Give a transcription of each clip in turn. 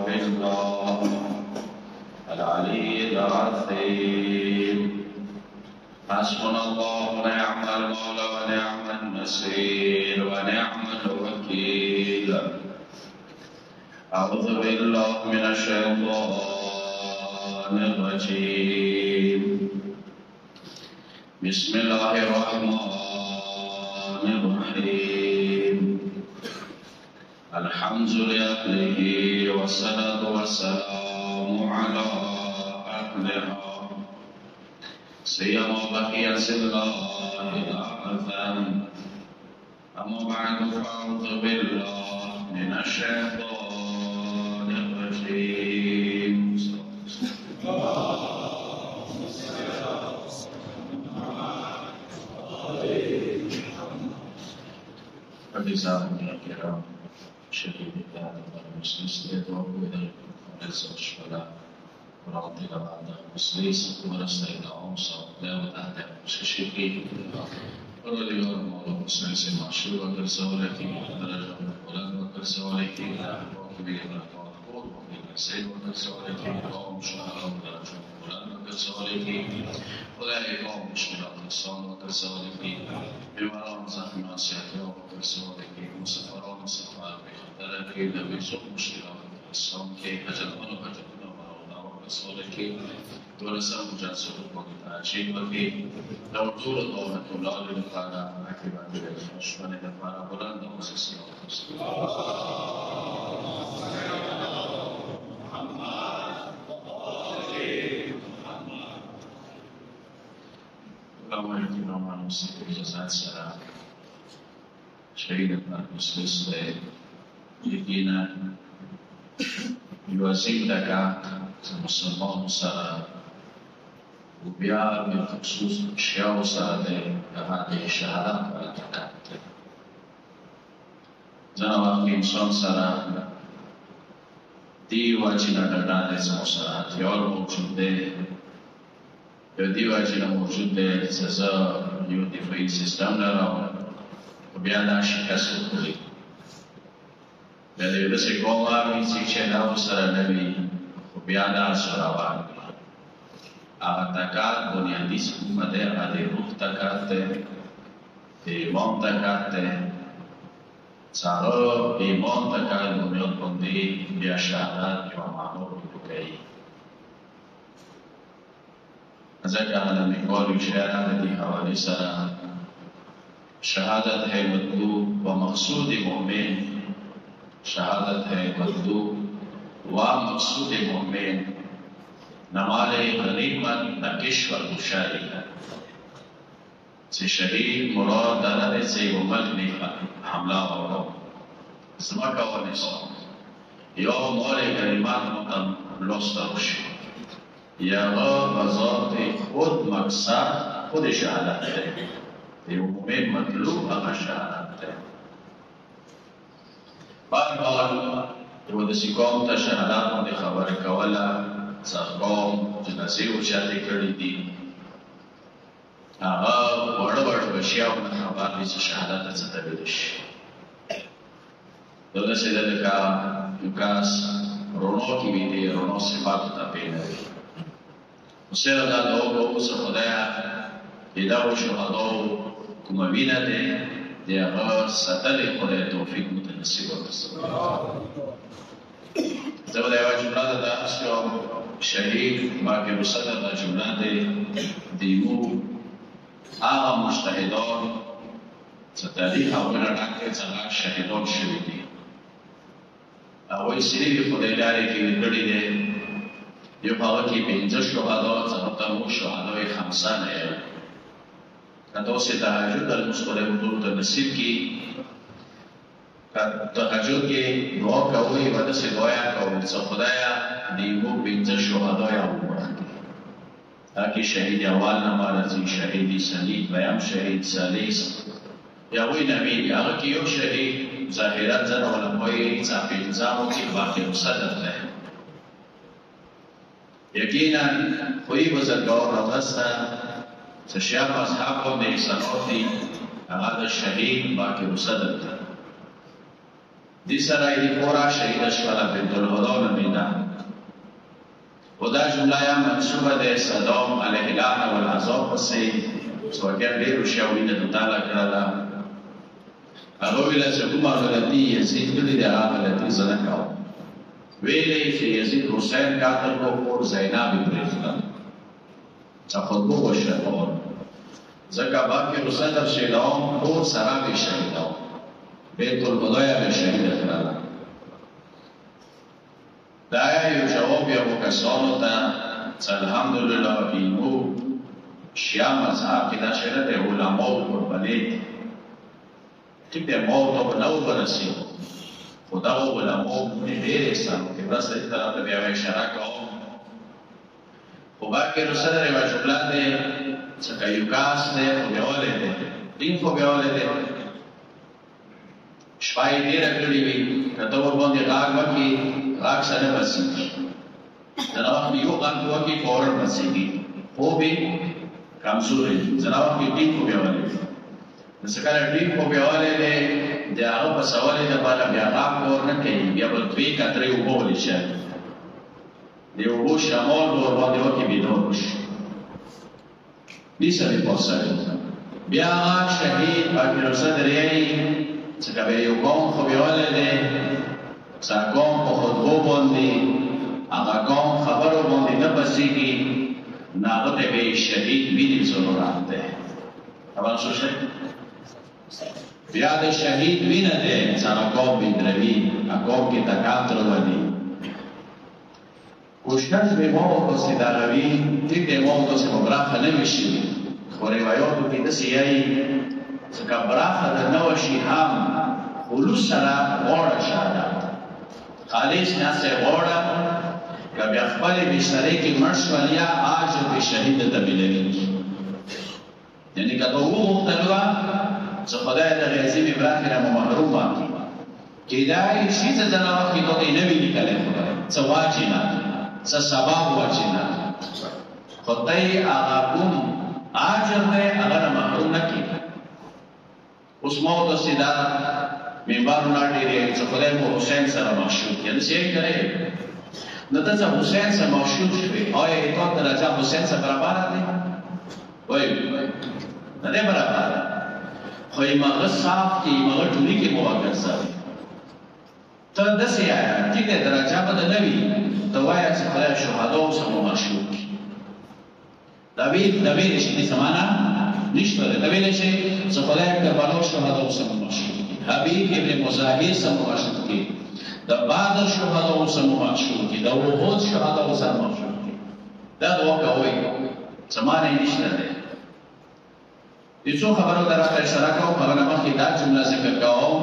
بالله العلي العظيم حسبنا الله ونعم المولى ونعم النصير ونعم الوكيل. أعوذ بالله من الشيطان الرجيم. بسم الله الرحمن الرحيم. الحمد لله والصلاة والسلام على أهلها سيما بقية الله الأعظم. أما بعد فأعوذ بالله من الشيطان الرجيم. أعزائي الكرام، شهيد الله المسلمين وإلى العز والشفاء ورضي الله عنه المسلمين ورسائل أوصى دعوة أهل المشركين ورضي الله عنه المسلمين معشور وكرسولك درجة القرآن وكرسولك وكبير سيد وكرسولك ومشاهد درجة القرآن وكرسولك أولئك هم مشكلات الصوم وكرسولك بمرام زخم ناصيته وكرسولك مسافرون مسافر بخطرك لم يسوق مشكلات الصوم كي أجلون وكرسولك ورسم جاسر وكتاشين وكي لو طول الدولة الله لنفعنا أكبر بالشمال نفعنا بلند وسسنا شهيد المسلمين يقينا يوازين لك المسلمان سرا وبيا بالخصوص أشياء سرا هذه الشهادات والتكات جنوب إنسان سرا دي واجنا لدانا سرا يور موجود دي واجنا موجود سزا يو دفاعي سيستم لراو وبيا دا شکست کولی بله بس قومی سیچه ناو سر نبی وبيا دا سراوان تکات بنیادی سکومت ہے آدھے روح تکات ہے ایمان تکات ہے سارو ایمان تکات بنیاد بندی بیا شهادت جو امانو رو گئی ازاکا علمی قولی شهادت دی حوالی سرا شهادت ہے مطلوب و مقصود مؤمن شهادت ہے مطلوب و مقصود مؤمن نمال غنیمت نکشور بشاری سی شهید مراد دارد سی عمل حمله آورد زمکا و نسان یا مال غنیمت مطلب لسته باشی یا غذات خود مقصد خود شهادت ہے مؤمن مطلوب هغه شهادت ده. بهرحال یو داسې قوم ته شهادت باندې خبرې کوله څه قوم جنازې اوچتې کړي دي هغه وړه وړه بچیانو نه خبر دي چې شهادت څه ته ویلی شي دا داسې ده لکه یو کس رڼا کې ویدي رڼا صفاتو ته پوه نه وي نو صرف دا دعا کوو چې خدایه د دغو شهداو کومه وینه دی د هغه ساتلې خدای توفیق موته نصیب وکړي. زه به د یوه جمله ده درس کوم شهید باقر الصدر دا جمله دی د یمو هغه مجتهدان چې تاریخ هغوی نه ډک دی چې هغه شهیدان شوي دي هغوی سلیبې خدای لارې کې کړي دی یو په هغه کې 15 شهدا چې ورته موږ شهدای خمسه نه یو تاسو تهجد المستقبل حضور ته نصیب کی تهجد کې دعا کوي و داسې دعا کوي چې خدایا دې موږ 15 شهدا یا تاکي شهید اول نمبر راځي شهید ثانی دویم شهید ثالث یا وی نبی هغه کې یو شهید ظاهرا ځنه علماء چې په نظامو کې باقي مصدق ده یقینا خوی بزرگوار راوسته چې شیخ اصحاب باندې صلوات دي هغه د شهید باقي مصدق ده دی سره دی پورا شهید شوله بنت الهدى نمیدن و دا جمله یا منصوبه ده صدام علیه اللعنه والعذاب پسی سوکر دیرو شاوینه دوتاله کرده هغه ویله چې کومه غلطي یزید کړې ده هغه غلطي زه نه کوم ویلې چې یزید حسین قاتل کو خور زینب یې پرېښوده چې خطبه وشهدول ځکه باقي صدر شهیدان خور سره به شهیدان بیت الهدى یې به شهیده کړله دا یو جواب یو کسانو ته چې الحمدلله اینو شیعه مذهب کې دا شعر د علماو قرباني ټیک دی موت ته به نه ورسېږو خو دغو علماو ډېر احسان وکړي مرسته دې طرف ته بیا اشاره کوم خو باقي صدر یوه جمله دی چې که یو کس دی خو بیولی دی دین خو بیولی دی شپه یې ډېره کړې وي که ته ورباندې غږ وکړي غږ سره بسېږي ځینې وخت یو غږ وکړي فورا بسېږي خوب یې کمزوری ځینې وخت یې ټیم خو بیولی وي نو چې کله ټیم خو بیولی دی د هغه په سوالې دپاره بیا غږ ور نه کوي بیا به دوې کترې اوبه ولیشي د اوبو شمال به ورباندې وکړي بیدار وشي دې سره یې پاسوي بیا هغه شهید باقي صدر یې چې که به یو قوم خو بیولی دی چې قوم په خطبو باندې هغه قوم خبرو باندې نه بسېږي نو هغه ته به شهید وینې ضرورت دی خبر شو شئ بیا د شهید وینه دی چې هغه قوم بدروي هغه قوم کې تکات راولي کوشش به ما وکړو د روي ټیک دی ما وکړو چې براخه نه وي شوي خو روایاتو کې داسې یایي چې که براخه در نه وشي هم خلوص سره غاړه شاده خالص ناسې غاړه که بیا خپلې بسترې کې مړ شول یا اجر به شهید ته ملوي یعنې که ته وغوښتل وه چې خدای د غیظي براخې نه مو محروم واکړي کیدای شي چې ځینې وخت کې ته یې نه وي لیکلی خدای څه واجب نه څه سبب واجب نه خو ته یې هغه کوم اجر دی هغه نه محروم نه کړي اوس ما ورته دا منبر ولاړ چې خدای مو حسین سره معشوق یعنې څه یې کړی نو ته چې حسین سره معشوق شوې آیا اطاعت درجه حسین سره برابره دی وایي نه دی برابره خو یمغه صاف کې یمغه ټولي کې مو وګرځوي ته داسې وایه ټیک دی درجه به د نه وي ته وایه چې خدای شهداو سره مو معشوق کړي دا ویلی شي دې څه معنا نشته دی دا ویلی شي چې خدای کربلا شهداو سره مو معشوق کړي حبیب ابن مظاهر سره مو معشوق کړي د بدر شهداو سره مو معشوق کړي د احد شهداو سره معشوق کړي دا دعا کوئ څه معنی یې نشته دی د څو خبرو ته راته اشاره کوم هغه مخکې دا جمله ذکر کوم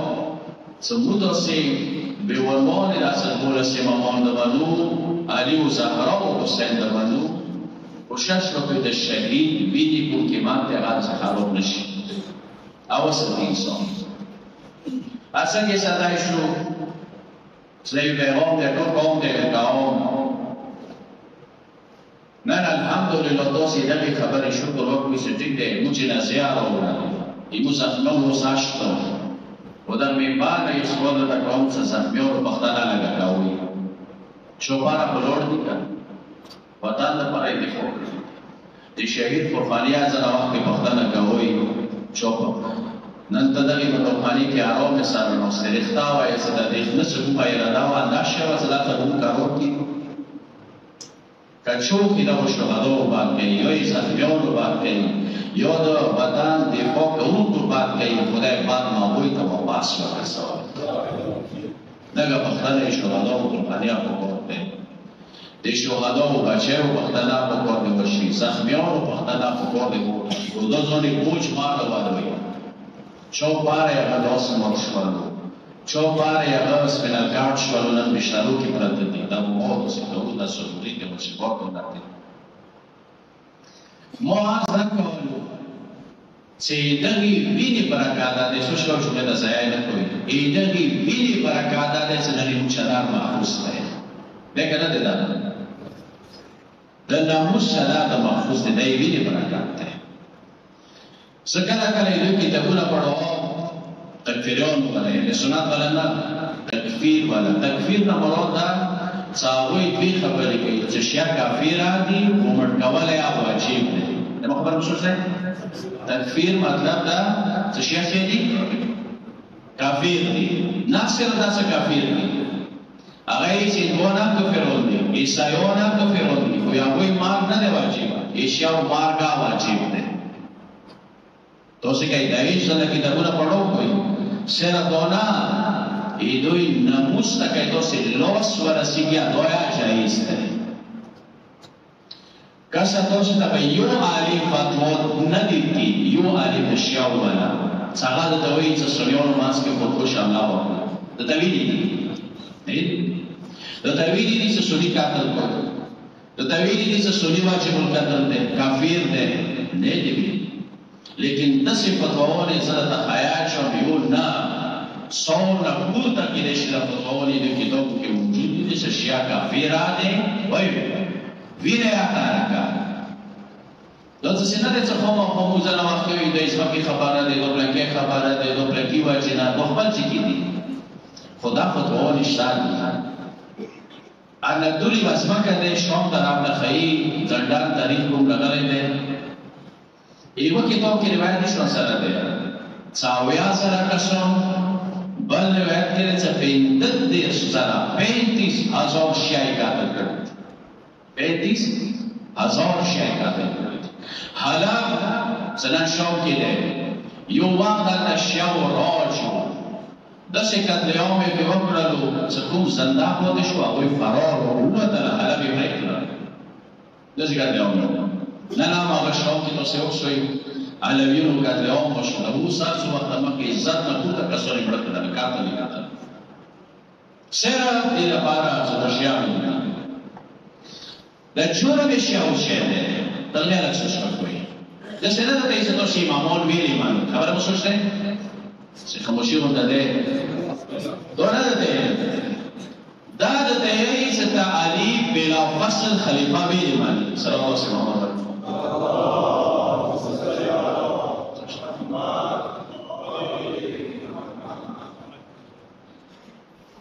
چې موږ داسې بېولمانې داسې دولس امامان د بنو علي و زهرا و حسین د بنو کوشش وکړئ د شهید وینې کوم قیمت دی هغه څخه خراب نه شي او وسط انسان څنګه ساده شو چې یو پیغام دی ټول قوم دی قوم نن الحمدلله تاسې دغې خبرې شکر وکړئ چې ټیک دی موږ جنازې راوړلې موږ زخمیان اوس شته و در منبر یو سوال درته کوم چې زخمیانو پښتانه لږه کوئ چوپانه په لوړ دي که وطن دپاره یې دفاع کړي د شهید قربانیه ځینې وخت کې پښتنه کوئ چوپه نن ته دغې په توپخانې کې ارامې سره ناستې رښتا وایې چې د دې نه څه کومه اراده وه انداز شوه چې دا ته مونږ کارول کړي که څوک یې دغو شهداو باد کوي یا یې زخمیانو باد کوي یا د وطن دفاع کوونکو باد کوي خدای پاک هغوی ته واپس ورسوي دغه پښتنه یې شهداو قربانیه پکار دی د شهداو بچیو پښتنه پکار دی وشي زخمیانو پښتنه پکار دی دا ځانې بوج ماله واروي چوپاره هغه داسې مړ شولو چوپاره هغه سپینلګاډ شولو نن بشترو کې پرته دي دا به ما داسې کوو دا ضروري دی چې کار ونه کړي ما عرض نکولو چې دغې وینې برکات دی څه شول جملې ته ضایع نه کوي دغې وینې برکات دی چې نن موږ شرار محفوظ دی دی که نه دی دا د ناموس شرار محفوظ دی دا یې وینې برکات دی زه کله کله دوی کتابونه پړوم تکفیریان وغیره سنت والا نه تکفیر والا تکفیر نه مراد ده څاوی دوی خبرې کوي چې شیا کافر دي او مرګول یا واجب دي دا خبره مو څه تکفیر مطلب ده چې شیا دي کافر دي ناصر دا څه کافر دي هغه چې دونه کفرون دي عیسایونه کفرون دي خو یا وای مار نه دی واجب ایشیا او مارګه واجب دي تاسو کې دایي څنګه کتابونه پڑھو کوئی سره دونا ایدوی نموس تکای تو سے لوس ورسیگیا دویا جائز ہے کسا تو سے تبا یو آلی فتوات ندیتی یو آلی مشیاو بنا ساقا دا توی چا سنیون مانس کے خودکوش اللہ وقنا دا تویدی دی دا تویدی دی سے سنی قاتل کو دا تویدی دی سے سنی واجب القتل دے کافیر دے نیدی بھی لیکن دسی فتوانی زدتا خیال شو یو نا سون پورتا کی رشتہ فتوانی دو کتابوں کے موجود دی سے شیعہ کافر آدھے وی وینے آتا رکا دو تسینا دے چخوما خموزن واقعی دو اسمکی خبره دے دو پلکی خبره دے دو پلکی واجینا دو خبر چکی دی خدا فتوانی شتان دی انا دوری واسمکا دے شوم طرف نخئی زندان تاریخ کم لگلے دے ایوہ کتاب کی روایت شوان سر دے ساویا سر کسوں بل روایت کرے چا 35,000 شیعی قاتل کرد 35,000 شیعی قاتل کرد حالا سنن شو کی دے یو وقت شیعو راجو دس قتل یوم پی وکرلو سکوم زندہ پودشو اگوی فرار و روتلا حالا بی بریکلا دس قتل یوم ننام آگا شو کی تو سے اکسوی علویونو قتل یوم باشو ابو سارسو وقت مکی عزت نکوتا کسوری بڑکتا نکاتا نکاتا سیرا دیده پارا زده شیعو دا جورم شیعو شیعه دلمی الگ سوچ بکوی دا سیده دا تیسه تو سی مامون ویلی مانو خبر مو سوچ ده؟ سی خموشی رو داده دونه داده دا دا تیسه تا علی بلا فصل خلیفہ ویلی مانی صلی اللہ علیہ وسلم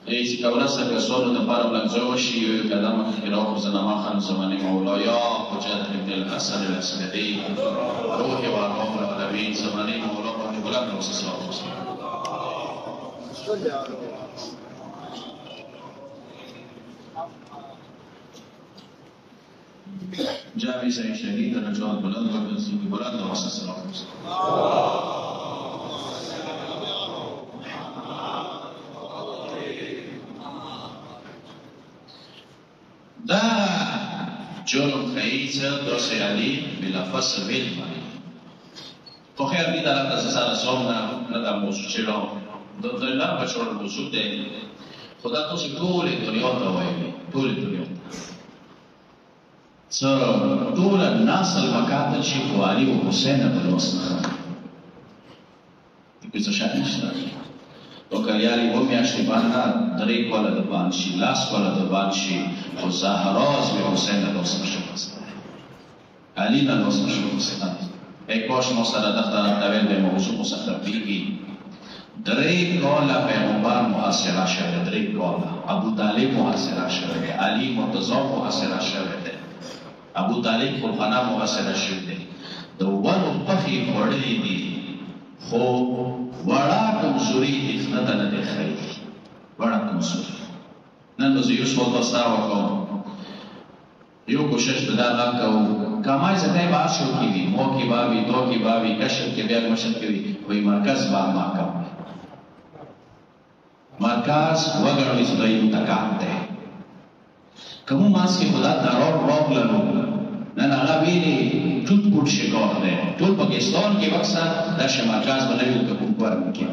ایسی کورسته کسانو د پاره بلنځو شي یو قدم خیرات زنما خان زمانی مولایا حجت ابن الحسن الاسندی روح و ارواح العالمین زمانی مولا باندې بلند او صلی الله علیه جاوی سعید شهید درجات بلند و بلند او صلی الله علیه دا جرم خیزه دوست علی بلافظ ویل مانی تو خیر دیده لکه سسار سوم ندر موضوع چرا دلار بچور موضوع ده خدا تو سی طول دنیا تا وایمی طول دنیا طول نسل مکاتل شی علی و حسین بلوست نخواه دیگه شاید تو کلیالی و میاشتی بانها دریک والا دبان شی لاس والا دبان شی و زهراز به حسین دوست نشد علی دوست نشد ایک باش مصدر دفتر دویل به موضوع مصدر بیگی دریک والا پیغمبر محاصره شده دریک والا ابو طالب محاصره شده علی مرتضی محاصره شده ابو طالب خلقنا محاصره شده دوانو پخی خوڑی دی خو وڑا کمزوری اخنتا ندی خیلی وڑا کمزوری نن بزی یو سوال دستا وکو یو کوشش بدار لکو کامای زتای باشو کی وی مو کی باوی دو کی باوی کشت کی بیاگ مشت کی وی وی مرکز با ماکم مرکز وگرنوی زدائی متکات ده کمو ماس کی خدا درار روگ لنو نن آغا بیلی ټوټ پوټ شکار دی ټول پاکستان کې مقصد د شمالګاز بنوي د کومبر کې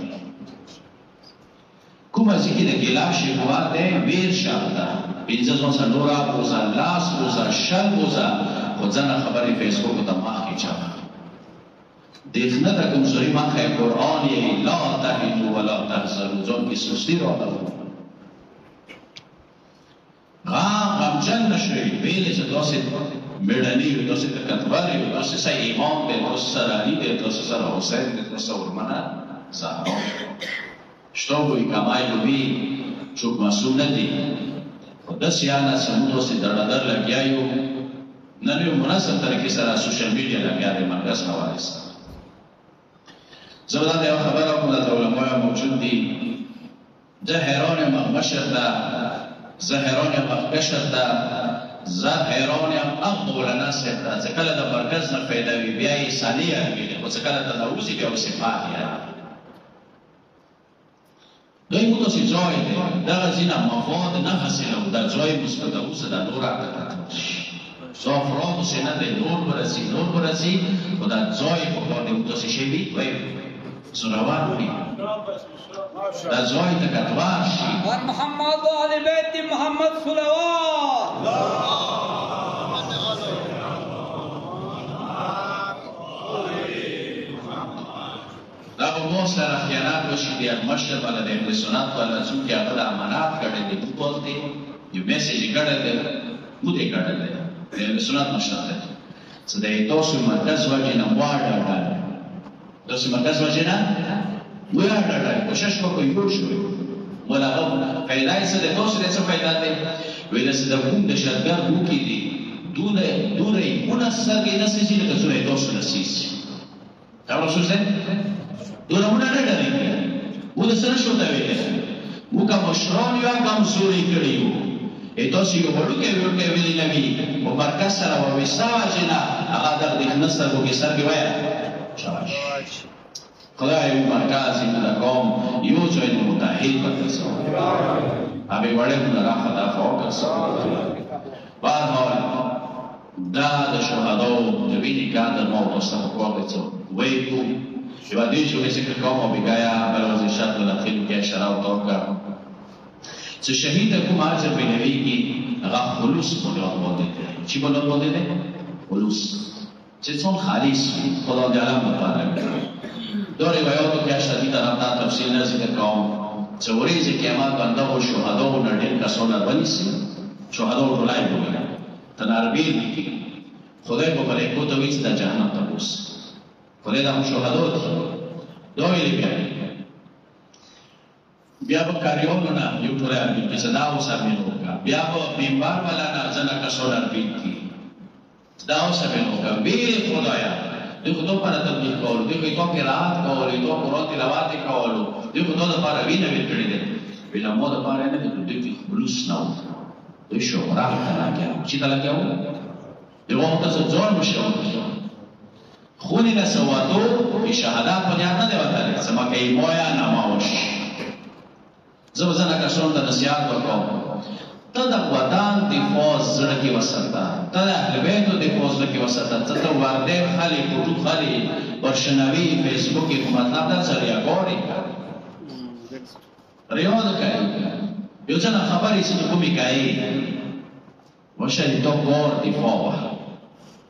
کومه ځکه د ګلاش شکوا دی ویر شاته پنځه ځون نورا بوزا لاس بوزا شل بوزا خو ځنه خبرې فیسبوک ته مخ کې چا دغنه د کوم سوري مخه قرآن یې لا تهنوا ولا تحزنوا ځون کې سستی راغله غم جن نشوي ویلې چې داسې میدانی و دوست کتباری و دوست سر ایمان ده دوست سر علی ده دوست سر حسین ده دوست ورمنا زهرا شتو بوی کمای بوی څوک مسؤل نه دي خو داسې یانه زموږ اوسې دردر لګیا یو نن یو مناسب طریقې سره سوشل میډیا لګیا دی مرکز حوالې سره زه به دا یو خبره کوم دلته علما موجود دي زه حیران یم مشر ته زه حیران یم کشر ته زه حیران یم مولانا صاحب ته چې کله د مرکز نه پیدا وي بیا یې سالي اړوي خو چې کله ته راوځي بیا اوسې پاتې دوی مو داسې ځای دی دغه ځینه مفاد نه حاصلوو دا ځای مثبته اوسه دا نور زه افراد اوسې نه دی نور به راځي خو دا ځای په باندې مو داسې شوي وایي زورور وي دا ځای ته که دوار شي ور محمد و اهل بیت محمد صلوات دا به مو سره خیانات وشي د مشر والا د اهل سنت والا څوک چې هغه د امانات کړی دی مو بولتې یو میسیج یې کړی دی مو دې کړی دی د اهل سنت مشر دی څه د تاسو مرکز وجې نه واړه تاسو مرکز وجې نه واړه کوشش وکړئ یو شو ولا پیدا یې څه د تاسو د څه پیدا دی ویل څه د کوم د شرګر وکړي دي دونه یې اونه سرګې نه سې لکه څونه تاسو نسیسي دا وسو څه دونه مونږ نه لري مونږ سره شو ته ویل موږ مشران یو کمزوري کړی وو تاسو یو ورکه ویل نه وی او مرکز سره و وساج نه هغه د دې نصر وګي سر کې وای شاباش خدای یو مرکز دې کوم یو ځای متحد وکړو ابي وړه موږ راخدا فوکس بهرحال دا د شهادو د ویني کاندر مو تاسو په کوڅه وایو și va dice că se cred om obigaia pe la zishat la film că șarau toca să shahida cum ajer benevigi ra khulus bolon bodete chi bolon bodete khulus ce son khalis خدا جلال مبارک دو روایاتو که شدید رفتا تفصیل نه ذکر کوم چې ورځ قیامت باندې او شهدا او نړۍ کسونه ونیسي شهدا او ټولای وګړي تناربیل خدای په ملائکو ته وایي چې جهنم ته وس خدای دا شهدا دا ویلي بیا په کاریونو نه یو ټولای چې صدا اوسامي وکړه بیا په منبر ولا نه ځنه کسونه ورپیږي دا اوسامي وکړه به خدایا دغه دوه پر تبلیغ کول دغه یو قرات کول یو قرات تلاوت کول دغه دوه لپاره وینه وکړي دي بل مو د پاره نه دغه خلوص نه و د شهرت تلاګه چې تلاګه دغه تاسو ځوان مشه خونی نه سواتو په شهادت په یاد نه دی وتاله سم کوي مویا نماوش زبزنه کښون د نصیحت وکاو ته د وطن دفاع زړه کې وساته ته د اهل بیت دفاع زړه کې وساته ته ورده خالي فوټو خالي ورشنوي فیسبوک کې مطلب دا سره غوړي ریاض کوي یو څنګه خبرې چې کومي کوي وشه دې تو ګور دفاع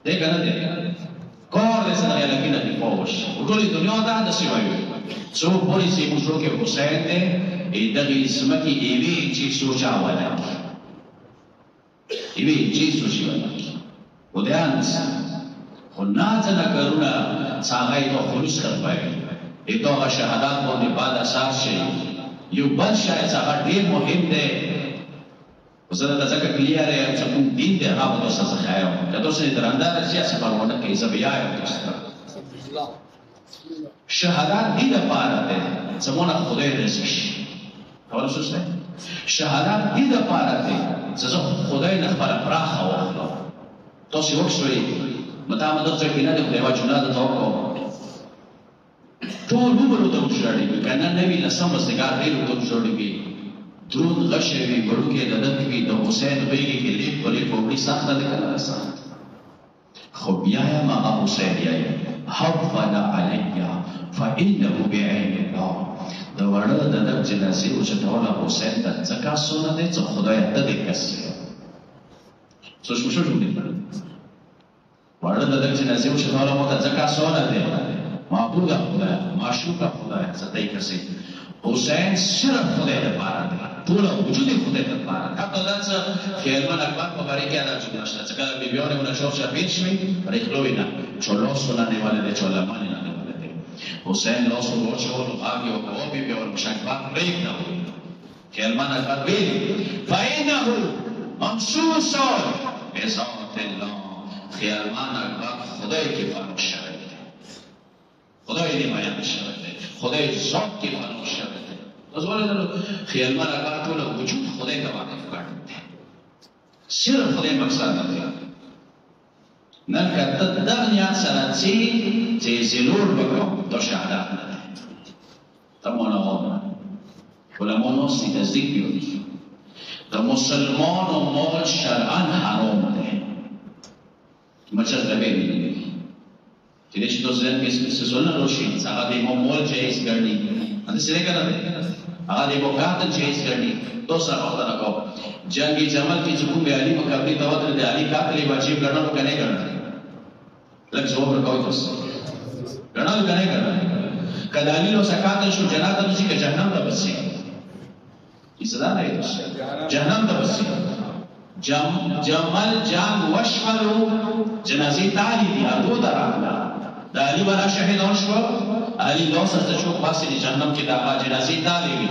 ده کنه ده کار دې څنګه لکه دفاع وش ټولې دنیا دا د سیمایو څو پولیسي مشرو کې حسین ده دغه اسمکه ایوی چې سوچا ولا ایوی چې سوچي ولا ودانس خو نازنه کرونا څنګه یو خلوص کړپای دغه شهادت باندې بعد اساس شي یو بل شای څنګه ډیر مهم دی وزره دا څنګه کلیار دی چې کوم دین دی هغه تاسو څه خایو دا تاسو درندار سیاسي پرونه کې زبیا یو تاسو شهادت دې لپاره ده زمونه خدای رزق اول څه څه شهادت دې لپاره ده چې خدای نه خبره پراخه واخلو تاسو وښوي مته مده څنګه نه دی خدای واجب نه ده توکو ټول وګورو ته وښړي کنه نوی لسم وسګار دی ته وښړي درود غشوي ورکه د دکې د حسین بیګي کې لیک ولې په وړي سخت ده کنه سخت خو بیا ما حسین یا حفظنا علیا فانه بعین الله د وړه د دک جنازې او چې ټول حسین د ځکه سنت ده چې خدای ته دې کسي څه شو جوړې وړه د دک جنازې او چې ټول مو ته ځکه سنت ده معبود خدای معشوق خدای څه دې کسي حسین صرف خدای لپاره ده ټول وجود خدای لپاره حتی دا څه خیرمن اکبر په باره کې ادا جوړ شته چې کله بیبيونه ونه شو شپې شوي پرې خلوینا چولو سونه نیواله ده چولا مانی نه حسین لاسو ورچو هغه او بیبي او مشکبات ریک نه خیالمان اکبر ویلی فإنه ممسوس بذات الله. خیالمان اکبر خدای که فرموش شده، خدای نمایان شده، خدای ذات که فرموش شده. از ولی دارو خیالمان اکبر طول وجود خدای که واقف کرده، صرف خدای مقصد نداره. نن که دنیا سرانسی زلور بکن تو شهادت نده. تمانا آمد علماء ناستی تصدیق بیودی در مسلمان و مال شرعن حرام ده. مچه ربیدی تیرش تو زن کسی سوال نروشی اگر دیمو مال جایز کردی انده سیره کرده اگر دیمو قاتل جایز کردی دوسرا وقتا نکو جنگی جمل کی چکون به علی مقابلی تواتر ده علی قاتل واجب کرنا رو کنه کرنا لگ جواب رکھو دوست کرنا رو کنه کرنا کدالی لو سکاتل شو جنات نسی که جهنم دا بسی ایسا نہیں دوست جهنم دا بسی جمل جنگ وشملو جنازی تالی دیا دو در آمد دا علی والا شهیدان شو علی لوس از چوک باسی دی جهنم کی دا جنازی تالی بی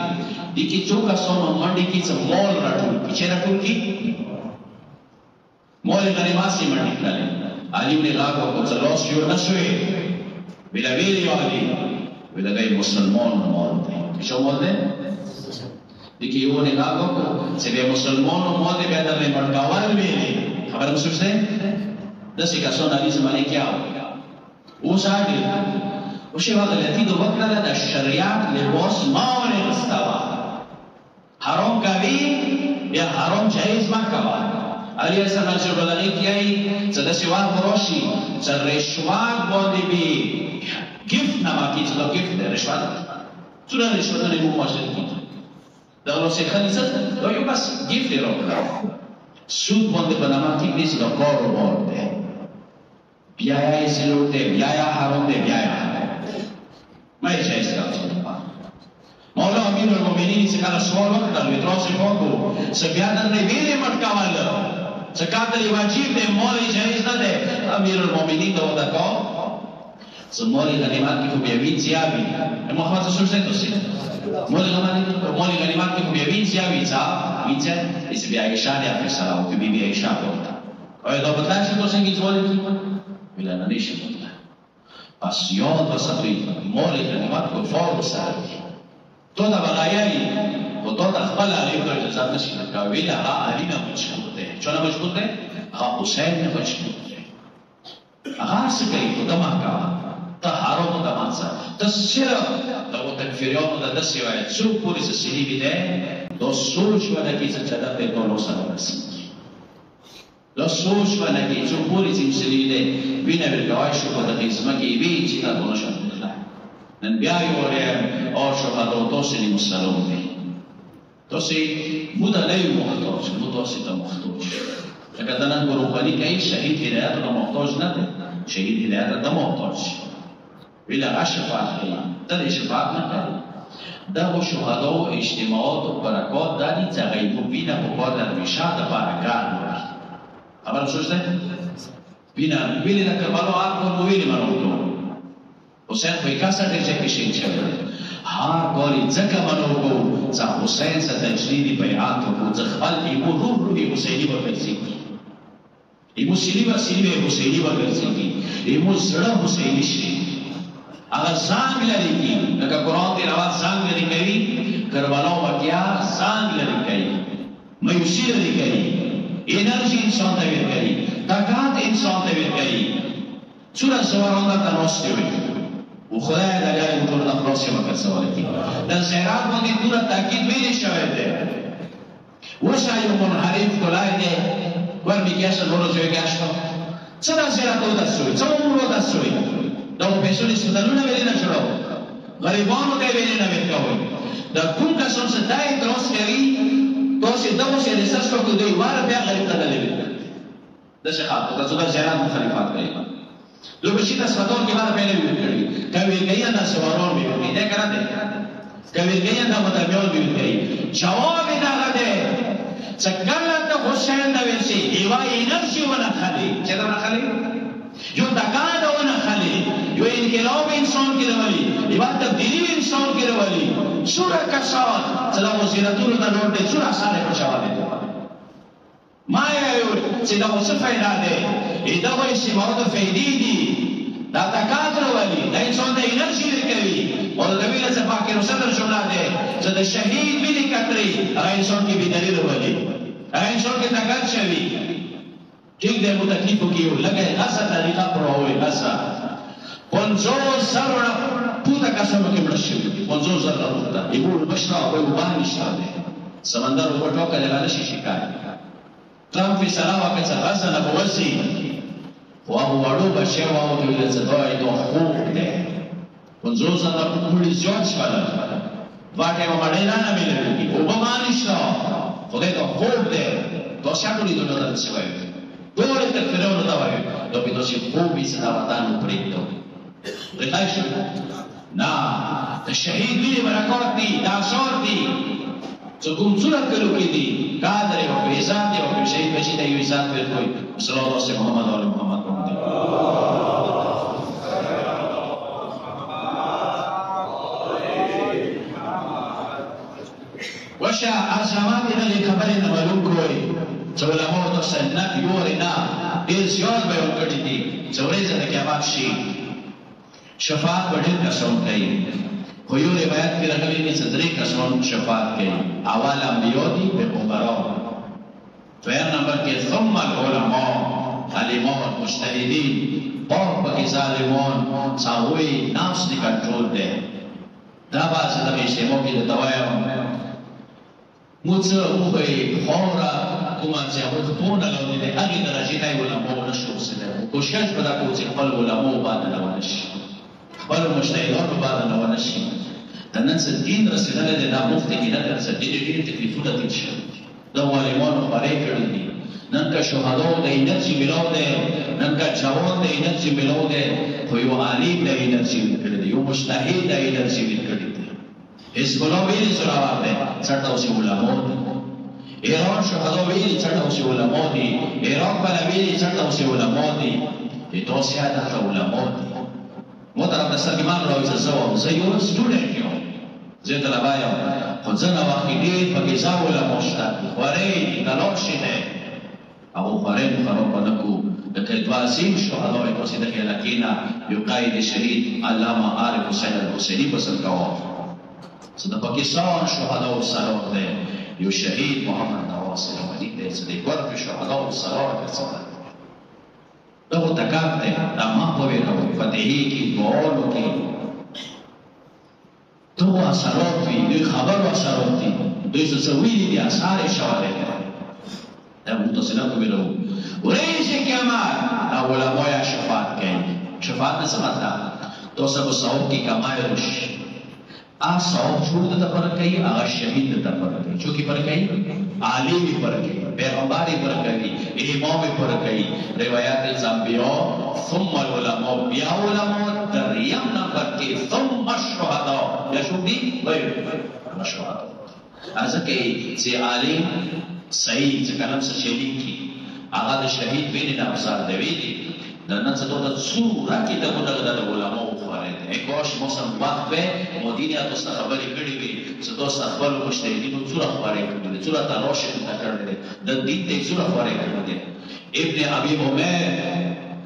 دی کی چوکا سونو منڈی کی چا مول رٹول پیچھے رٹول کی مول غریباسی منڈی کلالی علی انہیں لاغو کو چا لوس شور نشوئے بلا ویلی والی بلا گئی مسلمان مول دے پیچھو مول دے دیکھیں یہ انہیں لاغو کو چا بے مسلمان مول دے بیدر میں مڑکاوال ویلی خبر مسلم سے دسی کا سون علی زمانے کیا ہوگا وہ ساگی وشي وقت التي دوبكنا لدى الشريعة لبوس ما ولي مستوى حرام كوي يا حرام جائز ما كوا عليه السلام شبلغي كياي سدسي وان بروشي سرشوات بودي بي gift نما كي تلو gift ده رشوات تلو رشوات نمو ماشد كي دولو سيخاني سد دو يو بس gift رو سود بودي بنما كي بيس دو كورو بودي بیایا سلوٹ دے بیایا حرام دے بیایا ما جائز کا مولا امیر المؤمنین سے کہا سوال وقت دل ویتراس فوقو سبیادر نے ویلے مٹکاوال سکاتر واجب دے مولا جائز نہ دے امیر المؤمنین دو دکاو مولا غنیمات کی خوبیوین زیابی محمد رسول سے تو سی مولا غنیمات کی خوبیوین زیابی سا ویچے اس بی عائشہ نے اپنے سلاو کہ بی بی عائشہ ہوتا اور دو بتائے سے تو سنگی جوالی کی بلا ننیشی بودن پس یاد بسطوی مولی غنیمت کو فور بسردی تو دا بغایایی و تو دا خبال علی بگر جزاد نشی نکا ویلا ها علی نمجبور ده چون نمجبور ده؟ ها حسین نمجبور ده اغار سکری تو دمہ کا تا حرام و دمانسا تا صرف دا و تکفیریان دا دسی وید سو پوری سسیلی بی ده دو سوچ و نکی سچدت ده دولو سنو لو سوچ و نکی چون پولی سمسلی ده بینه برگوهای شو دقیق زمکی بی چیتا دونشان بودلا نن بیایی وریم آر شهدو توسلی مسلم دی توسی بودا لیو محتاج توسی تا محتاج اگر دنن بروخانی که این شهید هدایت دا محتاج نده شهید هدایت دا محتاج ویلا اشفاعت کنیم دل اشفاعت نکنیم دا و شهدو اجتماعات و برکات دادی تغیبو بینه بکار در میشه دا برکار بودی خبر سوچتے بینا ویلی دا کربالو آر کن ویلی منو دو حسین خوی کاسا درجه کشین چه هار گولی زکا منو گو زا حسین سا تجلیدی بیعاتو گو زخبال ایمو روح روحی حسینی برگرزی کی ایمو سیلی بر حسینی برگرزی کی ایمو زڑا حسینی شری اگر زانگ لری کی لکا قرآن دی رواد زانگ لری کری کربالو وکیا زانگ لری کری میوسی لری کری انرژی انسان تبیر کری طاقت انسان تبیر کری چورا سواران در تناستی ہوئی و خدای دلیل مطور نخلاصی وقت سوالی کی در زیرات مندی دورا تاکید بیلی شوید ده وشایی منحریف کلای ده ورمی کیاشا نورو زوی گشتا چه در زیرات رو دستوی چه امور رو دستوی در پیسونی سدلو نویلی نشرو غریبانو که بیلی نوید که ہوئی در کن کسان سے دائی درست کری توسی دو سے ریسرچ کو دوی وارا بیا غریب تا دلیل دشه خاطر تا زودا زیرات مخالفات کری لو بشی تا سفاتور کی وارا پہلے بھی کری کویل گئی اندہ سوارون بھی کری دے کرا دے کویل گئی اندہ مطابیون بھی کری جواب دا دے چکلت حسین دا ویسی ایوائی انرژی ونا خالی چیتا ونا خالی جو دکان دا ونا خالی جو انقلاب انسان کی دولی یوه تبدیلی انسان کې راولي څومره کسان چې دا وزیرتونو ته لوټ دی څومره اسانه پېښوالی دی ما یې چې دا اوس فایده دی دا خو اجتماعو ته فایدې دي دا طاقت راولي دا انسان ته انرژي ورکوي او د نبي له پاک رسول جمله ده چې د شهید وینې قطرې هغه انسان کې بیداري راولي هغه انسان کې طاقت شوي ٹھیک دی مو تکلیفو کې یو لکه غصه طریقه پرووي غصه 50 زره پوته کسانو کې مړه شوي 50 زره پوته یو بشرا او یو باندې شته سمندر او ټوکه لږه شي شکایت ترام فیصله وکړه چې غزه نه بوسي خو هغه وړو بچی وو ته ویل چې دا یو خوب دی 50 زره پوته زیات شول واټه و باندې نه ملي او په باندې شو خدای ته خوب دی دا څنګه دې نو درته شوی ټول ته فرعون دا وایي دا په داسې خوب یې دا وطن پرېږدو دلای شو نه د شهید وینې برکات دي دا شور دي چې کوم صورت کلو کې دي قادر او عزت دی او شهید بچی ته یو عزت ورکوي صلی الله علیه محمد او محمد وشا ازمات دغه خبرې نه معلوم کوي چې علماء د سنت یورنا ډېر زیات بیان کړي دي چې ورځ د قیامت شي شفاعت به ډېر کسان کوي خو یو روایت کې راغلي دي چې درې کسان شفاعت کوي اول انبیاء دي پیغمبران دویم نمبر کې ثم العلماء عالمان مجتهدین اور پکې ظالمان څاوي نفس دی کنټرول دی دا باز د اجتماع کې د دوايا موڅه وې خورا کومه چې هغه په نه لوري دی هغه درجه ته علماء نشو وسله کوشش وکړه چې خپل علماء باندې روان شي خپل مجتهدان باندې روان شي د نن څه دین رسېدل د مفتي کې نه درځي ډېر تکلیفونه دي چې د علماء خبرې کړې دي نن کا شهدا د انرژي ملاو ده نن کا جوان د انرژي ملاو ده خو یو عالم د انرژي کړې دي یو مجتهد د انرژي کړې دي حزب الله ویلي سراوات ده څټه اوسې علماء دي ایران شهدا ویلي څټه اوسې علماء دي عراق بل ویلي څټه اوسې علماء دي دوسیا د علماء دي مو طرف د سلمان راوځي زه یو سټوډنټ یم زه طلبه یم خو ځنه وخت ډېر پکې ځا علماء شته خورې تلاش ده او خورې خراب نه کو د کډواسین شهدا او پسې د کلاکینا یو قائد شهید علامه عارف حسین الحسینی پسند کاوه چې د پاکستان شهدا او سره ده یو شهید محمد نواز سلیمانی ده چې د ورک شهدا او سره ده دغه تکات ده د ما په ویلو فتحي کې بولو کې دغه اثرات وي د خبرو اثرات دي دوی څه ویلي دي اثار شواهد دا متصلات ویلو ورېش قیامت علماء شفاعت کوي شفاعت څه مطلب تاسو په ثواب کې کمای وش ثواب شروع د پر کوي هغه شهید د پر کوي چې کی پر کوي عالم پر کوي پیغمبر پر کوي امام پر کوي روایت زامبیا ثم العلماء بیا علماء دریم نمبر کې ثم الشهداء یا شو دي غیر الشهداء ازکه چې عالم صحیح چې کلام څه شهید کی هغه د شهید ویني نه مثال دی ویلي د نن څه د څوره کې د علماء خبره ده کوش موسم وخت به مدینه تاسو خبرې کړې وي چې تاسو خپل مجتهدینو څوره خبرې کړې دي څوره تلاش کړې دي د دین ته څوره خبرې کړې دي ابن ابي عمر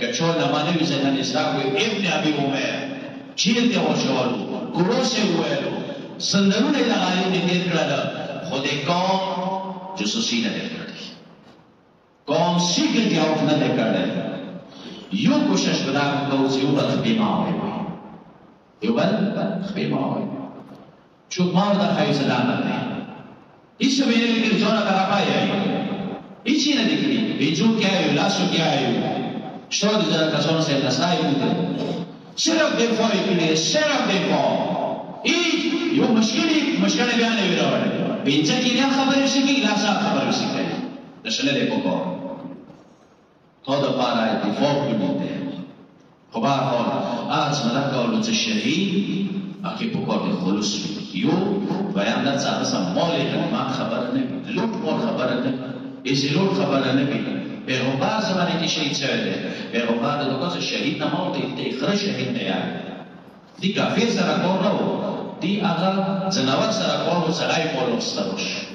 کچو نه باندې ځنه نساوي ابن ابي عمر چیرې ته وشوالو ګورو شه وایو سندرونه لغالي دې کړل خو دې کوم جاسوسي نه کړې کوم سیګریټ یو نه کړل یو کوشش بدار کو چې یو بل بیمار وي یو بل بیمار وي چې ما د خیر سلام نه هیڅ ویل کې ځونه طرفه یې هیڅ نه دي بیجو کې یو لاسو کې یو شو د ځان کسانو سره تاسو یې صرف دفاع کې صرف دفاع یو مشکل بیان نه ویراوړي بنځ کې نه خبرې شي کې لاسه خبرې شي کوي د شله له کوکو تو د پاره دفاع کوي خو به حال از ملک اولو چې شهید اکی په کار کې خلوص یو بیان د څه سم مال کلمات خبره نه لوټ مال خبره نه ایزی لوټ خبره نه وي پیغمبر زمانه کې شهید شوی دی پیغمبر د کوڅه شهید نه مال ته خره شهید نه یاد دی کافر سره کار نه و دی هغه ځناور سره کار و سړی کول وستلو شو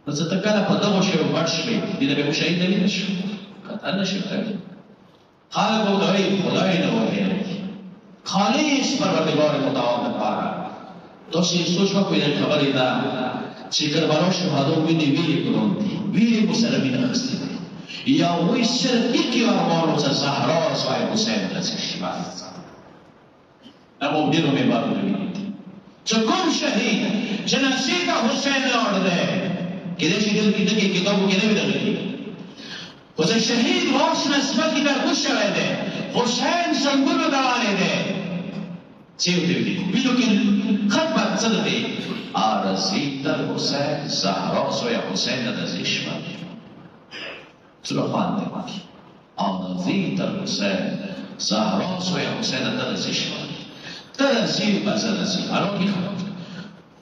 نو څه ته کله په دغو شیو پټ شوې دې نه به مو شهید نه شو قطعا نه شي کولی خلک ورته وایي خدای نه وهلی خالص پروردگار متعال لپاره تاسو یې سوچ وکړئ د خبرې دا چې کربلا شهدا ویني ویلې کړون دي ویلې مسلمین اخیستي دي یا وی صرف یکی ارمانو څه زهرا سوای حسین رضی شفاعت اما ډیرو مې بار ویلي دي چې کوم شهید جنازې د حسین لاړ دی کله چې دل کې کتابو کې نه ویل خو چې شهید واش نسبت کې در خوشاله دی حسین څنګه دوانه دی چې دې ویلو کې خطبه څه ده آرزید الحسین زهرا سوی حسین رضی شفاعت سبحان الله آرزید الحسین زهرا سوی حسین رضی شفاعت ترسیل بزرسی الان کی خبر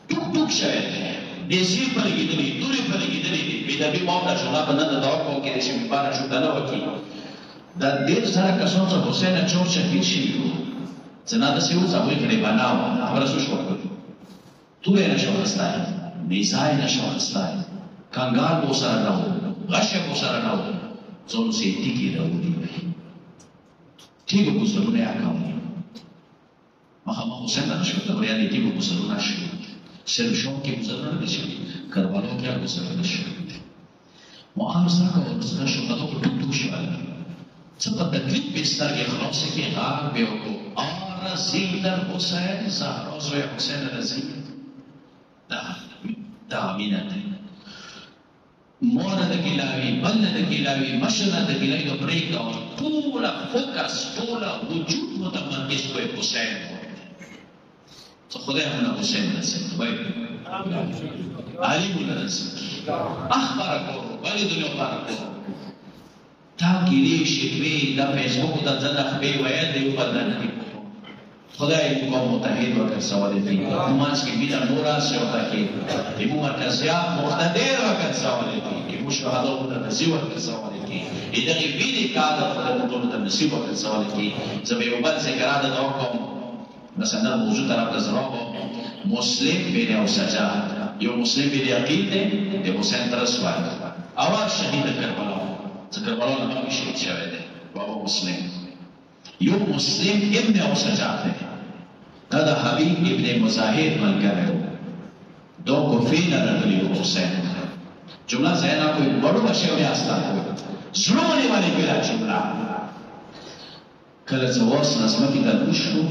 ټوک ټوک شوی دی دیسی پر لګیدلی دوری پر لګیدلی دی پیدا به مو دا شونا بنه د داو کو کې شي په اړه شو دا نه وکی دا ډیر سره کسان چې حسین چور شهید شي څنګه د سیو ځوی کړي بناو خبره شو شو تو نه شو استای میزای نه شو استای کانګال بو سره راو غشه بو سره راو څون سي ټیکی راوړي ټیک بو سره نه اکاو مخامخ حسین نه شو ته وریا دي ټیک بو سره نه شو سرشون کې گزرنا نشي کربلا کې گزرنا نشي معارضه کوو څنګه شو تاسو په ټوټو شو څه په تکلیف به سترګې خلاص کې غار به وکړو آرزید الحسین زهرا سوی حسین رضی دا امینه ده مور د ګلاوی بل د ګلاوی مشر د ګلاوی د بریک او ټول فوکس ټول وجود متمرکز کوي حسین خدای مولا حسین رسید باید علی مولا رسید اخبار کرو ولی دنیا اخبار کرو تا گیری شکوی دا فیسبوک دا زن اخبی وید دیو بدن نمی خدای قوم متحد وکر سوالی دی نماز کی بینا نورا سے ہوتا کہ امو مرکزیات مختدر وکر سوالی دی امو شہدہ ہوتا نصیب وکر سوالی دی ادھر بیدی کادا خدای مطلب دا نصیب وکر سوالی دی زبی اوبال سے کرادا دا حکم مثلا موضوع طرف نظرابو مسلم بین او سجاد یو مسلم بین یقین ده ده حسین ترسوای اول شهید کربلا کربلا نمامی شهید شوه ده بابا مسلم یو مسلم ابن او سجاد ده دا حبیب ابن مظاهر ملګری دو کفین رغلیو حسین جمله زینا کوئی بڑو بشیو بیاستا زلونی والی بلا جمله کله زواس نسمکی در نشو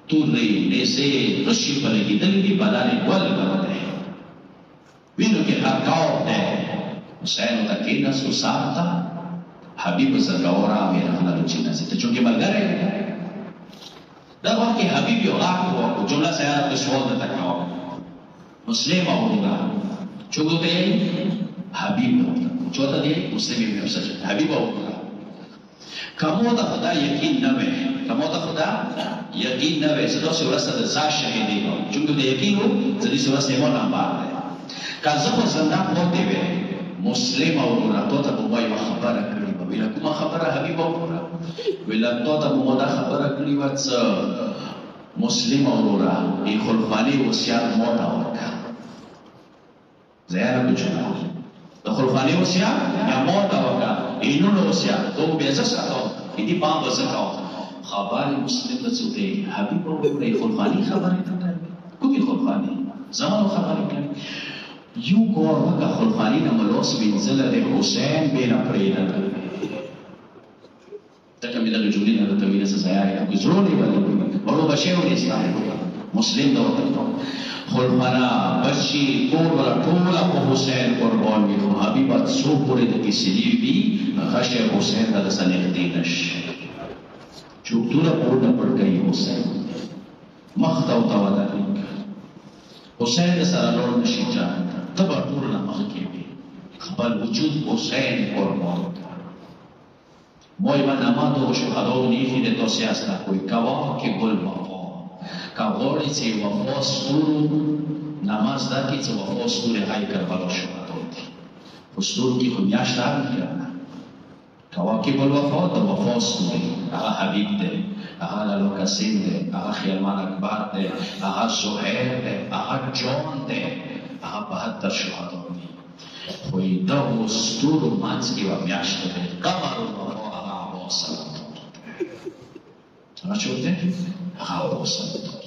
تورې لیسې رشي په لګېدلې دي بدانې ګل ګرځي وینو کې هرکاو ده حسین ته کېناستو ساعته حبیب زرګاورا مې راغله چې نه ته چونکې ملګری دا وخت حبیب یو راکو جمله سیاره په سوال نه تکاو مسلم او دا چوغته حبیب چوته دی مسلم یې مسجد حبیب او کمو ته خدا یقین نه وي کمو ته خدا یقین نه وي زه تاسو ورسره د ځا شهیدې کوم چې د یقین وو زه دې ورسره مو نه باندې کله خو زنده مو دی وي مسلم او راته ته وایي خبره کړی ویل کوم خبره حبیب او ویل ته مو دا خبره کړی وڅ مسلم او را ای خلفانی وصیت مو تا ورکا زیاره بچو د خلفانی وصیت یا مو تا ورکا اینو نو وصیت تو به زساتو دې پام وسکاو خبر مسلم ته څه حبیب او ای خلفانی خبره کوي کومي خلفانی زمانو خبره کوي یو کور وکا خلفانی نملوس بینزل ده حسین بینا پرینا کرده تکا می دقی جولی ندتا وینا سزایاری اگه زرونی ولی بڑو بچه و نیستان مسلم دو خلفانا بچی طول ولا طولا کو حسین قربان بی خو حبیبت سو پوری دکی سلیو بی خش حسین دا دسان اختینش چوکتورا پورنا پڑ گئی حسین مختاو تاوادا لنکا حسین سر لور نشی جانتا تبا ټولنا مخکې وي خپل وجود حسین قربان موی من نماندو و شهداو نیفی ده تو سیاستا کوئی کوا که گل وفا کوالی چه وفا سطورو نماز دا که چه وفا سطور های کربلا شهداو دی خستور که خمیاشت آمی کرنا کواکب الوفا د وفا ستوري هغه حبیب دی، هغه لالو قسیم دی، هغه خیالمان اکبر دی، هغه زهیر دی، هغه جان دی، هغه 72 شهدا دي. خو دغو ستورو منځ کې یوه میاشت دی قمر الوفا هغه عباس سلطان دی. هغه څوک دی؟ هغه عباس سلطان دی.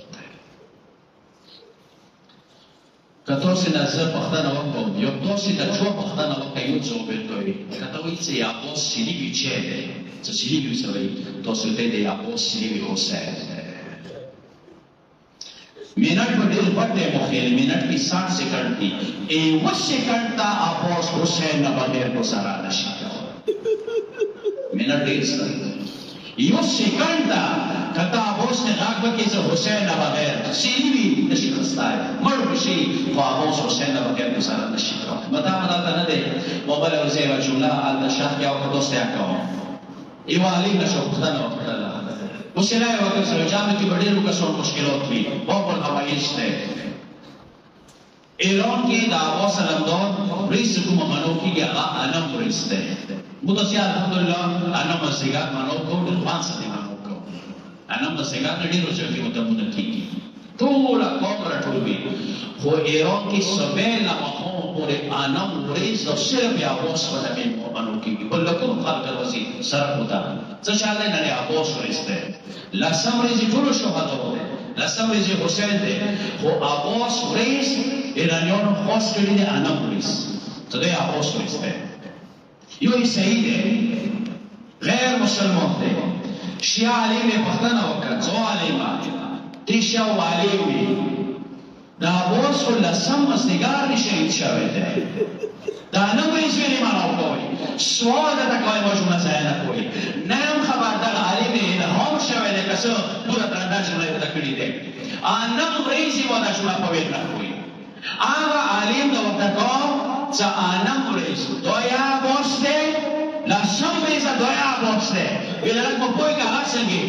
که تاسې نه زه پوښتنه وکړم یا تاسې نه چا پوښتنه وکړئ یو څه وبېلتوي که ته وایي چې عباس سلیوي چی دی څه سلیوي څه وایي تاسې ورته د عباس سلیوي حسین دی. منٹ پر ډېر غټ دی مخیل منٹ کې 60 سیکنډ دي 1 سیکنډ ته عباس حسین نه بغیر ګزاره نشي منٹ ډېر څه یو سیکنډ ته کته عباس نه غاګ وکړي چې حسین نه بغیر سلیوي نشي خستای مړ بشي خو عباس حسین نه بغیر ګزاره نشي کولی مدا مدا نه دی موبایل ورځي و جمله ال شاه یا په دوست یا کوم ایو علی نشو پښتنه وکړه حسین یې وکړ چې جامه کې ډېر وکړو مشکلات وي باب الحوایج ته ایران کې د عباس علمدار رئیس کوم منو کې هغه انم رئیس ده متوسي الحمدلله انم مسیګات منو کو د 500 منو کو انم مسیګات ډېر څه کې متمونه کیږي ټول قوم راټولوي خو ایران کې سبیل مخو پورې انم رئیس او صرف عباس په دمه منو کیږي بل کوم خلک ورسي سره وتا څه چاله نه عباس رئیس ده لسم رئیس ټول شهدا ده لسم رئیس حسین ده خو عباس رئیس ایرانیانو خاص کړی دی انم رئیس ته دی عباس رئیس ده یو عیسائی ده غیر مسلمان ده شیعه علی به پښتنه وکړه څو علیما تیشا و علیوی دا عباس خو لسم مستګار شهید شوی ده دا انم رئیس ویلی منو کوي سوال ده کوي مجموعه ځای نه کوي نام خبر ده عالم الهام شوی ده که څه پورا تراندا جمله ده کړی ده انم رئیس و دا شولا په ویل نه کوي هغه عالم د وتکو چې انم رئیس دویا عباس ده لسم رئیس دویا عباس ده ویل په کوی کا څنګه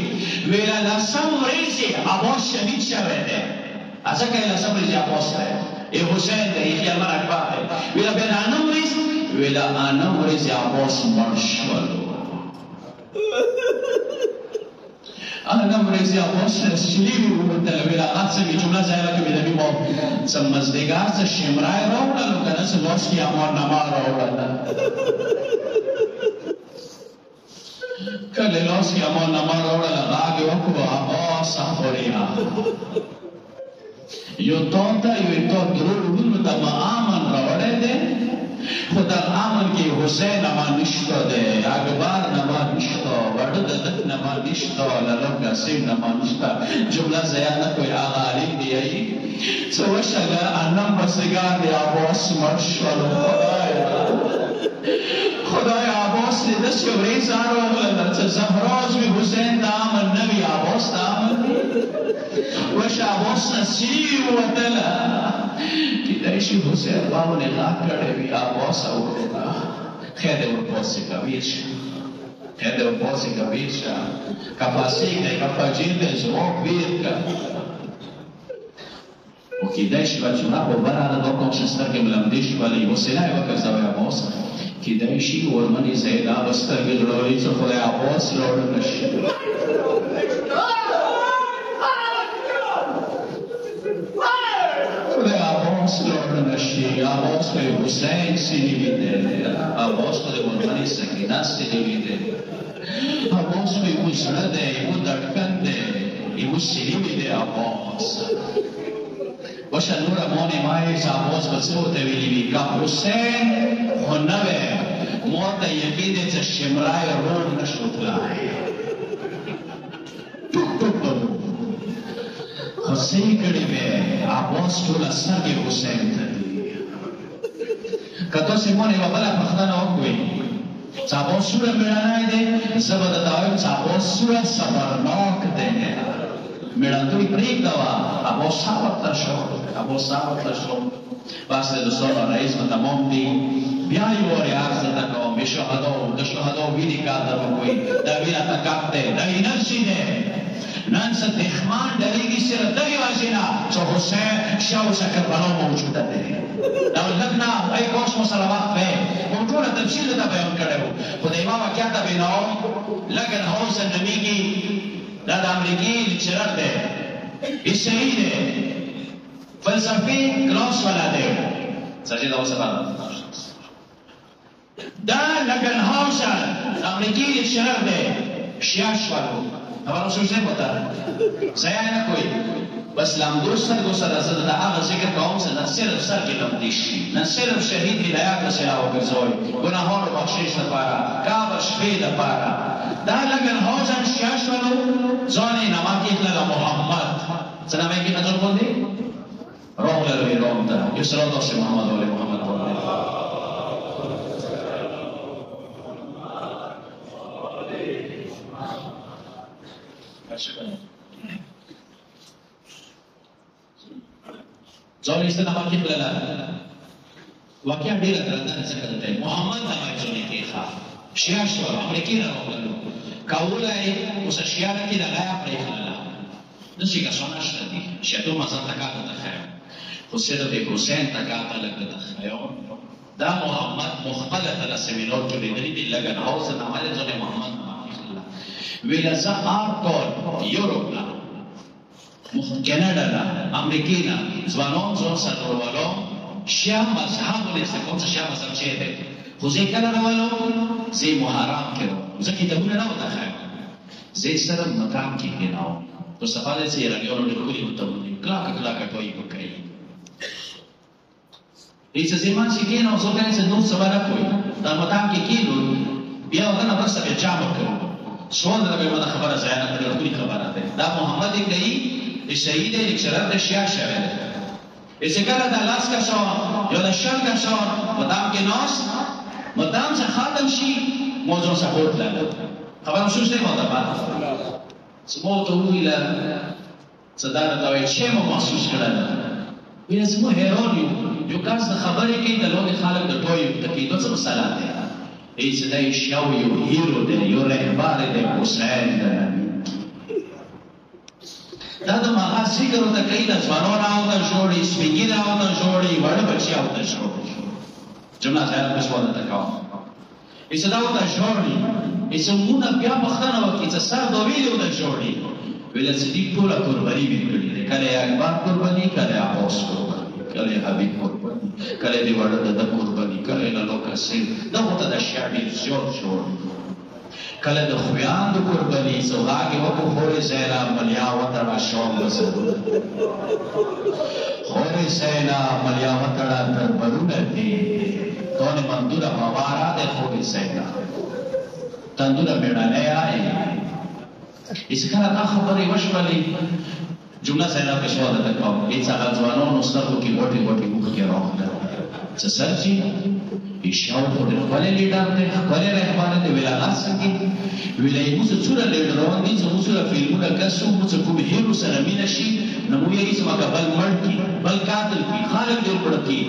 ویل لسم رئیس عباس شهید شوی ده ځکه لسم رئیس عباس ده ای حسین ده ای خیالمان اکبر ده ویل بین انم رئیس ویل انم رئیس عباس مرشد انم رئیس عباس شلیوی ومنتل ویل اصلی جمله زایره که بیدمی ما سمزدگار سه شمرای راوڑلو کنه سه باس کی امار نمار راوڑلو کله لاس کی امار نمار راوڑلو آگه وکو عباس اخوریا یو تانتا یو تا درولو تا ما آمن راوڑه ده خود آمن کی حسین اما نشتا ده اکبر نما نشتا ورددت نما نشتا لالو قسیم نما نشتا جمله زیاده کوئی آغا علیم دیایی سوشگا انم بسگار دی عباس مرشد خدای عباس دی دست که بریز آرو چه زهراز بی حسین دا آمن نبی عباس دا آمن وش عباس نسیب و دلا که دایشی حسین باو نگاه کرده بی عباس آورده خیده ورپاسی کبیر شد خیده ورپاسی کبیر شد کپاسی که کپاجیل ده زماق بیر کرد و که دایشی بچه ما با براده دا کنشستر که ملمدیش ولی وسیله وکر زوی عباس که دایشی ورمنی زیده بستر گلرالی چه خدای عباس لارد نشید عباس به حسین سلیویده عباس به ورمنی سکینه سلیویده عباس به وزره ده ایو دردکن ده ایو سلیویده عباس باشه نور امانی مایش عباس بسه و تویلیوی که حسین خونوه موتا یقیده چه شمرای روم نشد لای توک توک برو خسی کڑی به عباس طول سرگ حسین تدی کتو سیمونی و بلا پختانه وکوی عباس سوره میرانای ده زباده داویم عباس سوره سفرناک ده میرانتوی پریک دوا عباس ثابت شد واسه دوستان رئیس و تمام دی بیایی واری عرض تکام بی شهدا ویدی کادا بکوی دا وینا تکاکته دا اینرسی ده نان سا دخمان دلیگی سر دلی واسینا سو حسین شاو سا کربلا موجوده ده دو لگنا ای کوش مسلمات فه موجود ټول تفصیل ته بیان کړو خو د یوه واقعه ته بناو لګن هاوس نومیږي دا د امریکې لیکچرر دی عیسوي دی فلسفي کلاس والا دی سچې دا اوسه دا لګن هاوس امریکې لیکچرر دی شیعه شوالو خبرو سوچ نہیں پتا ضیاء نہ کوئی بس لامدوز سر کو سر ازد دا آغا ذکر کاؤں سے نہ صرف سر کی لمدیشی نہ صرف شہید ہدایات رسیلاو گرزوئی گناہون بخشش دا پارا کعب شفی دا پارا دا لگن حوزن شیعش ولو زونی نماکی اخلالا محمد سنامی کی نظر کن دی روم لروی روم تا یسرا دوست محمد ولی محمد ولی زونی اس نماز کی بلالا واقعہ ډیر درنه ذکر دی محمد نماز زونی کې ښا شیعه شو امریکای راغلو کاولای اوس شیعه کې راغیا پرې خلاله د شي کا سونه شته شته مزه تکاته تخیل خو سره د حسین تکاته لګه تخیل دا محمد مختلط له سیمینار کې دی د لګن هاوس نماز زونی محمد ویلا زه آرټ یورپ لا کاناډا لا امریکا لا ځوانان ځون سره ورولو شیعه مذهب ولې کوم څه شیعه مذهب چې دی خو زه کله راولو زه محرم کړو زه کتابونه نه وتاخم زه سره مقام کې کېناو تو سفاله چې راګورو د کولی متونه کلاک ټوي وکړي هیڅ ځمان چې کېناو زه ته څه نو سوال کوي دا مقام کې کېنو بیا ونه بس به چا وکړو سوال درته به خبره ځای نه کوي خبره ده دا محمد کوي شهید لیکچرر د شیعه شوی دی اسے کله د لاس کا شو یو د شل کا شو مدام کې نوس مدام سے ختم شي موضوع سپورت لاله خبر شو څه مو ده بعد سمو ته ویلا صدر دا وی چې مو محسوس کړل ویل سمو هیرون یو کاس د خبرې کې د لوګي خلک د ټوي د کېدو څه مسله ده ایس دای شاو یو هیرو دی یو رهبر دی حسین دی دا د ماغا ذکر وته کوي د ځوانو راوته جوړي سپیګي راوته جوړي وړ بچي راوته جوړي جمله ځای په سوال ته کاو ایسه دا وته جوړي ایسه مونږ بیا بختنه وکړي چې سر دوی له وته جوړي ویل چې دې ټول قرباني وکړي کله اکبر قرباني کله عباس قرباني کله حبیب قرباني کله دی وړ د قرباني کله نه لوکا سي دا وته د شعبي زور جوړي کله د خویاندو قرباني سوهاګي وکړو خورې سینا ملیا وتړه شوم وسو خورې سینا ملیا وتړه تر برونه دي کونه مندوره موارا ده خورې سینا تندوره بیړانه آئے اس کله دا خبرې وشولې جمله سینا په شواله تکاو هیڅ هغه ځوانو نو ستاسو کې وټي وټي مخ کې راوړل څه سرجي ایشاو خود خپل لیډر دی خپل رهبر دی ویلا لاسکی ویلا یې څه څوره لیډران دي چې څوره فلمونه کسو څه کوم هیرو سره مینه شي نو یې چې ما قبل مړ کی بل قاتل کی خالق دې پړ کی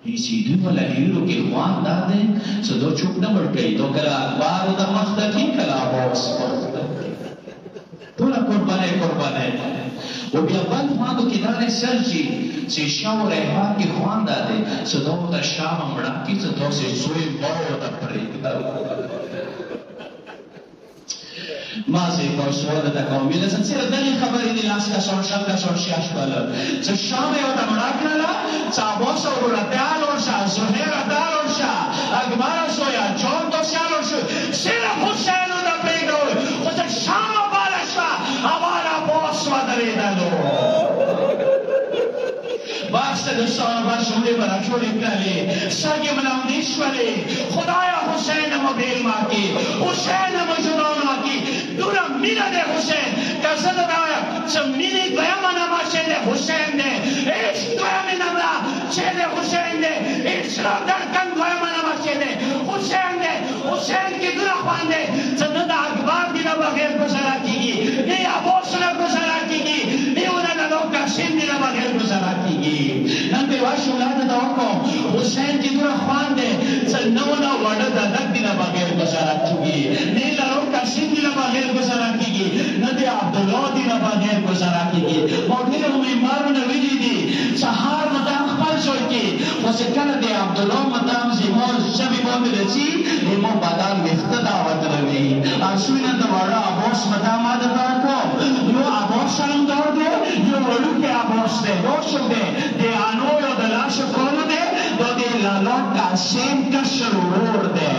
یې سیدو ولا هیرو کې خوان داده څه دو چوک نه مړ کوي تو کلا اخبار د مختکی کلا اوس ټول قربانه و بیا بل خواندو کې دا نه سرجي چې شاو رهبر کې خوان داده څه دو د شام مړه کې څه تاسو سوی مو د پرې ما زه په سوال د کومې لسن سره دغه خبرې د لاس کا شون شام کا شون شیاش والا چې شام یو د مړه کړه چې ابوس او راتال او شاه زهیر راتال او شاه اکبر شو یا جون تو شال شو صرف حسین د پیګو خو چې شام بالا شاه हमारा बॉस वादरे डालो वास्ते दोस्तों बाशुरे बरा छोड़े पहले सगे मलामदीश्वरे खुदाया हुसैन मबेल माकी हुसैन मजुदान माकी दूरा मीना दे हुसैन कसद दाया चमीनी गया मना माशे दे हुसैन दे इस गया में नमला चेदे हुसैन दे इस्लाम दरकन गया मना माशे दे हुसैन की दूरा खान दे चंदा अखबार दिना बगैर गुजारा कीगी ये अबोसना गुजारा कीगी ये उन्हें लोका सिंह दिना बगैर गुजारा कीगी नंबे वाशुलाद दावको हुसैन की दूरा खान दे चन्नवना वड़ा दलक दिना बगैर गुजारा कीगी ने लोका सिंह दिना बगैर गुजारा कीगी नदे अब्दुल्लाह दिना बगैर गुजारा कीगी मौके में मारून विली दी सहार मता खपल نشد که وسکن دی عبدالله مدام زیما شبی باند رسی ایما بدن مخت دعوت روی اشوین دواره عباس مدام آدتا کم یو عباس هم دارده یو ولو که عباس ده دو شده دی آنو یا دلاش کنو ده دو دی لالا قاسم کشر ورور ده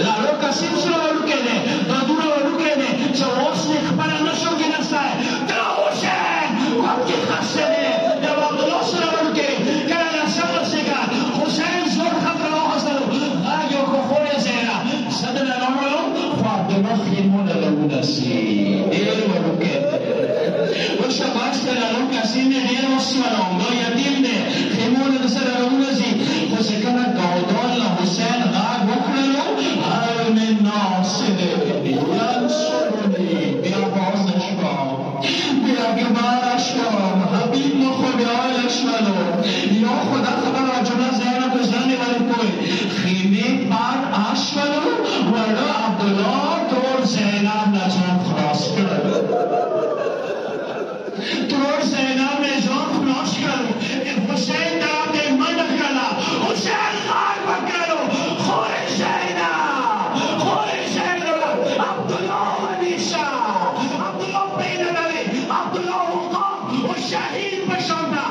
لالا قاسم شروع که ده دو دور ولو که ده چه واسه اخبار نشو که نسته درا حسین وقتی خسته ده یا عبدالله شروع که که نسته بسیگه حسین زور خطر آخسته آگه که خوری زیره صدر نمارو فاطمه خیمون لونسی دیر ولو که وشتا باشته لالا قاسم دیر وصیانم دو یتیم ده خیمون دسر لونسی وسکن گودان حسین غاق بکنلو هر من ناصره ینصرنی بیا بازش کن بیا گبارش کن حبیب مخو بیایش منو یا خدا خبر آجونا زینب بزنی ولی کوئی خیمه پر آش منو ورده عبدالله طور زینب نجات خلاص کرد طور زینب نجات خلاص کرد حسین درم ده من کلا حسین غاق بکنلو خوری زینب عبدالله ونیسا عبدالله بین نبی عبدالله وقام و شهید بشنده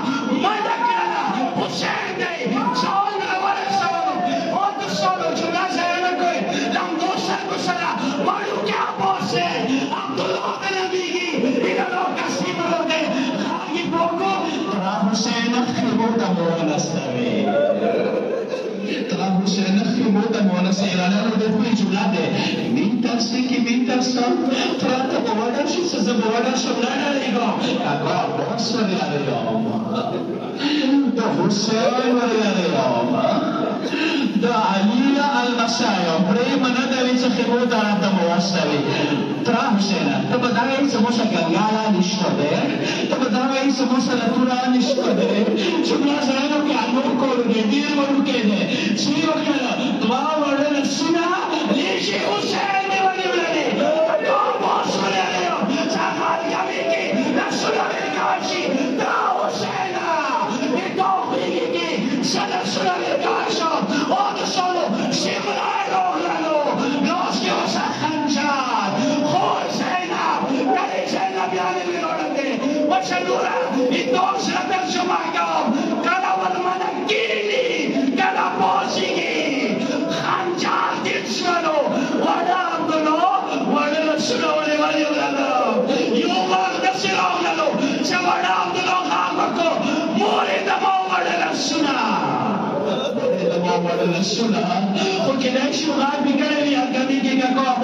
من کلا حسین دی سوال نور سوالو آت سوالو جنا زیاده کوئی لم دوستر بسرا مالوک عباسه عبدالله نبیگی اینا رو کسی بلده خاگی بوکو ترا حسین خیبو دمون استوی ترا حسین خیبو دمون استوی ایرانه رو دفعی جمله میترسی که میترسم ترا تا بوادرشی سزا بوادرشم نداریگم اگه عباس ولی نداریم دا حسین ولی نداریم دا علی المسایم پریم نداری چه خیبو دارم دمون استوی ترا حسین تا بداگه ایسا موسا گنگالا نشکده تا بداگه ایسا موسا لطورا نشکده جمله زنو که انو کرده دیر ورو کده چی وکلا دعا ورده سنا لیشی حسین ولی ولی تو باس ولی ولی سخال کمی کی نسونا برگاشی دا حسین ای توقیقی کی سنا سنا برگاشا آدو سالو شیخلای روغلانو ناسکی وسا خنجار خوی زینب یعنی زینب یعنی بیروننده وچه نورا ای دوست رتر شما کام کلا والمنگیلی کلا بازیگی خنجار دیشمنو ودا عبدالله ودا رسول ولی ولی ولدم یو وقت سراغ ندو چه ودا عبدالله خان بکو موری دما ودا رسولا موری دما ودا رسولا خود که نیشو غاید بکنه بیاد کمی که گکا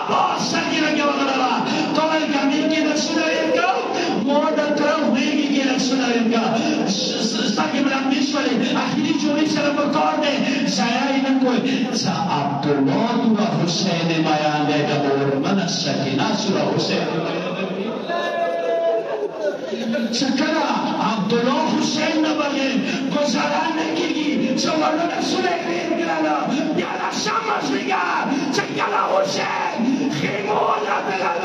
باستا کی رگه وغلبا تو کمی که رسولا اینکا مودا ترم ویگی که رسولا اینکا ساکی برام بیشولی اخیری جوری سر بکارده سایه کوئی سا عبدالله دورا حسین بیان دے دور من السکینہ سورا حسین سکرا عبدالله حسین نبغیر گزاران نگیگی سوالو رسول اقریر کرانا بیانا شمس بگر چکلا حسین خیمون را بگر